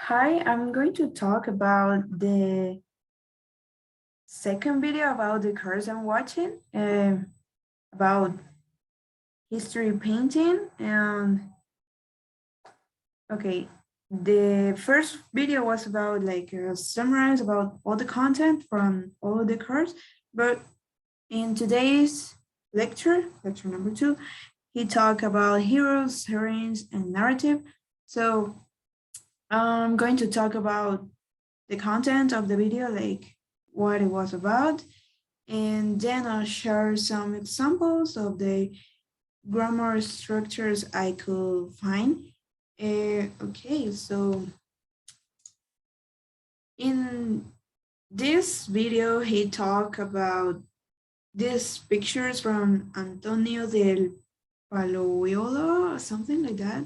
Hi, I'm going to talk about the second video about the cars I'm watching, about history painting. And okay, the first video was about like a summarize about all the content from all of the cars. But in today's lecture number two, he talked about heroes, heroines, and narrative. So I'm going to talk about the content of the video, like what it was about, and then I'll share some examples of the grammar structures I could find. Okay, so in this video, he talked about these pictures from Antonio del Paloiolo or something like that.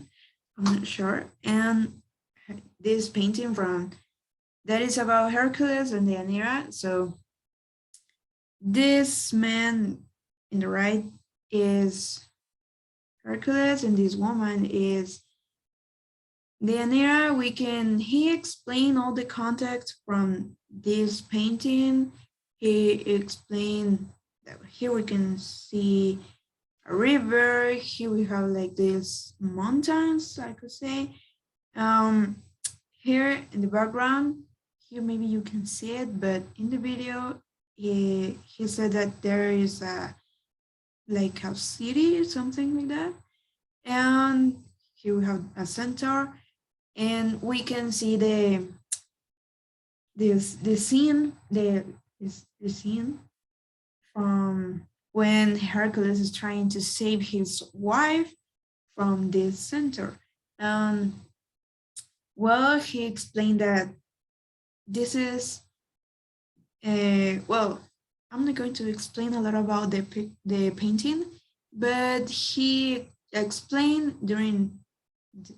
I'm not sure. And this painting from that is about Hercules and the Anira. So this man in the right is Hercules, and this woman is Deianira. He explained all the context from this painting. He explained that here we can see a river. Here we have like these mountains, I could say. Here in the background, here maybe you can see it, but in the video, he said that there is a like a city or something like that. And here we have a centaur, and we can see the scene the scene from when Hercules is trying to save his wife from this centaur. Um, well, he explained that this is well, I'm not going to explain a lot about the painting, but he explained during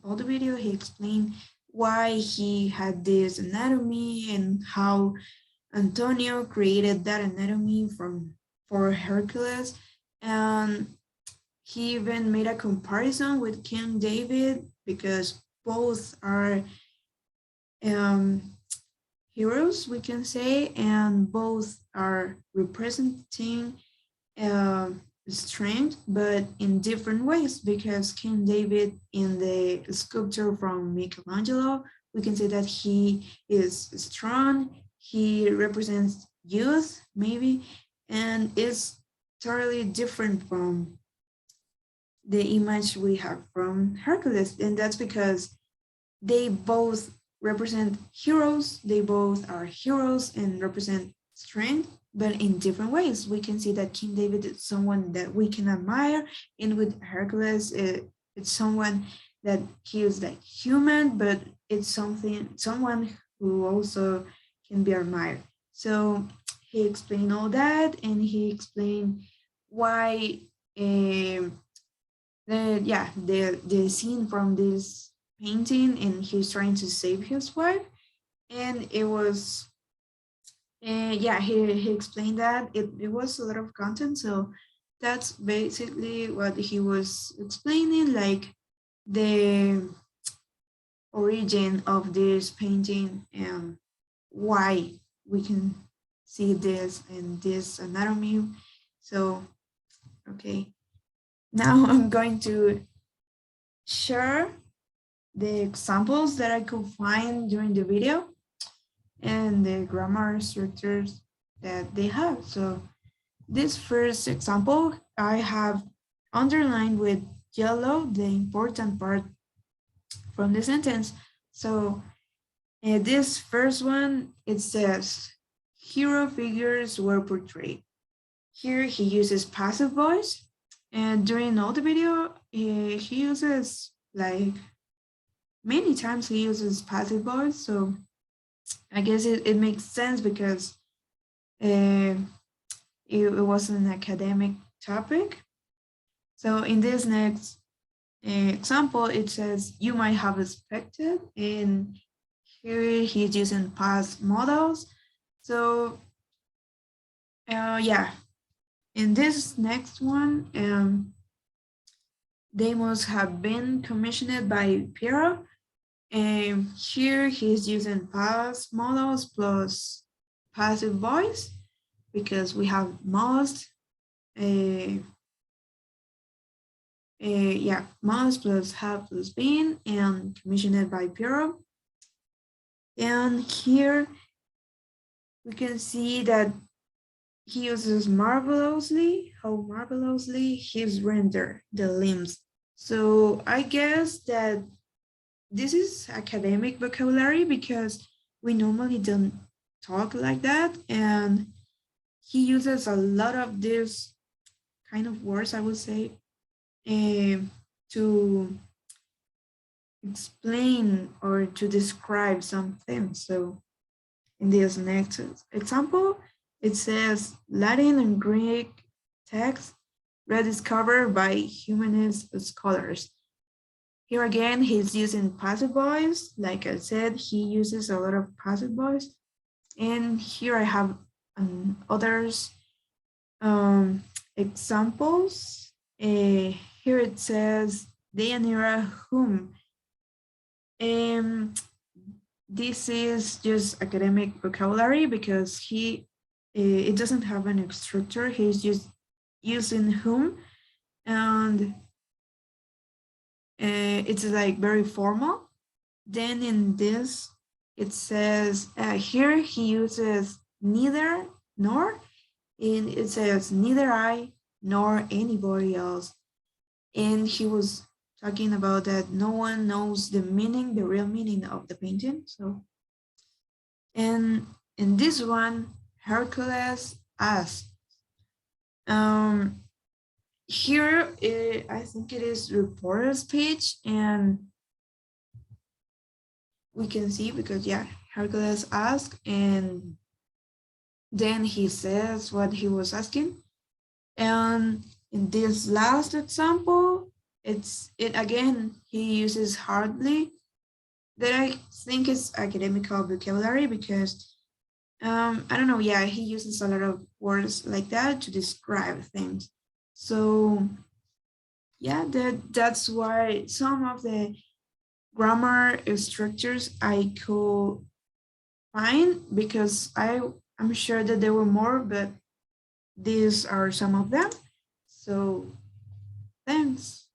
all the video, he explained why he had this anatomy and how Antonio created that anatomy for Hercules. And he even made a comparison with King David because both are um, heroes, we can say, and both are representing strength, but in different ways. Because King David, in the sculpture from Michelangelo, we can say that he is strong, he represents youth, maybe, and is totally different from the image we have from Hercules. And that's because they both represent heroes, they both are heroes and represent strength, but in different ways. We can see that King David is someone that we can admire, and with Hercules, it's someone that he is like human, but it's someone who also can be admired. So he explained all that, and he explained why the scene from this painting, and he's trying to save his wife, and it was he explained that it was a lot of content. So that's basically what he was explaining, like the origin of this painting and why we can see this and this anatomy. So okay, now I'm going to share the examples that I could find during the video and the grammar structures that they have. So this first example, I have underlined with yellow the important part from the sentence. So this first one, it says, hero figures were portrayed. Here he uses passive voice, and during all the video, he uses like many times he uses passive voice. So I guess it makes sense because uh, it was an academic topic. So in this next example, it says, you might have expected, and here he's using past models. So yeah, in this next one, they must have been commissioned by Piero, Here he's using past models plus passive voice because we have must, uh, yeah, must plus have plus been and commissioned by Piero. And here we can see that he uses marvelously, how marvelously he's rendered the limbs. So I guess that this is academic vocabulary because we normally don't talk like that. And he uses a lot of this kind of words, I would say, to explain or to describe something. So in this next example, it says Latin and Greek texts rediscovered by humanist scholars. Here again, he's using passive voice. Like I said, he uses a lot of passive voice. And here I have others examples. Here it says Deyanira whom. Um, this is just academic vocabulary because it doesn't have an structure. He's just using whom, and it's like very formal. Then in this, it says here he uses neither nor, and it says neither I nor anybody else. And he was talking about that no one knows the meaning, the real meaning of the painting. So, and in this one, Hercules asks, um, here I think it is reporter's page, and we can see because yeah, Hercules asked, and then he says what he was asking. And in this last example, it again, he uses hardly that I think is academical vocabulary because I don't know, yeah, he uses a lot of words like that to describe things. So yeah, that's why some of the grammar structures I could find because I'm sure that there were more, but these are some of them. So thanks.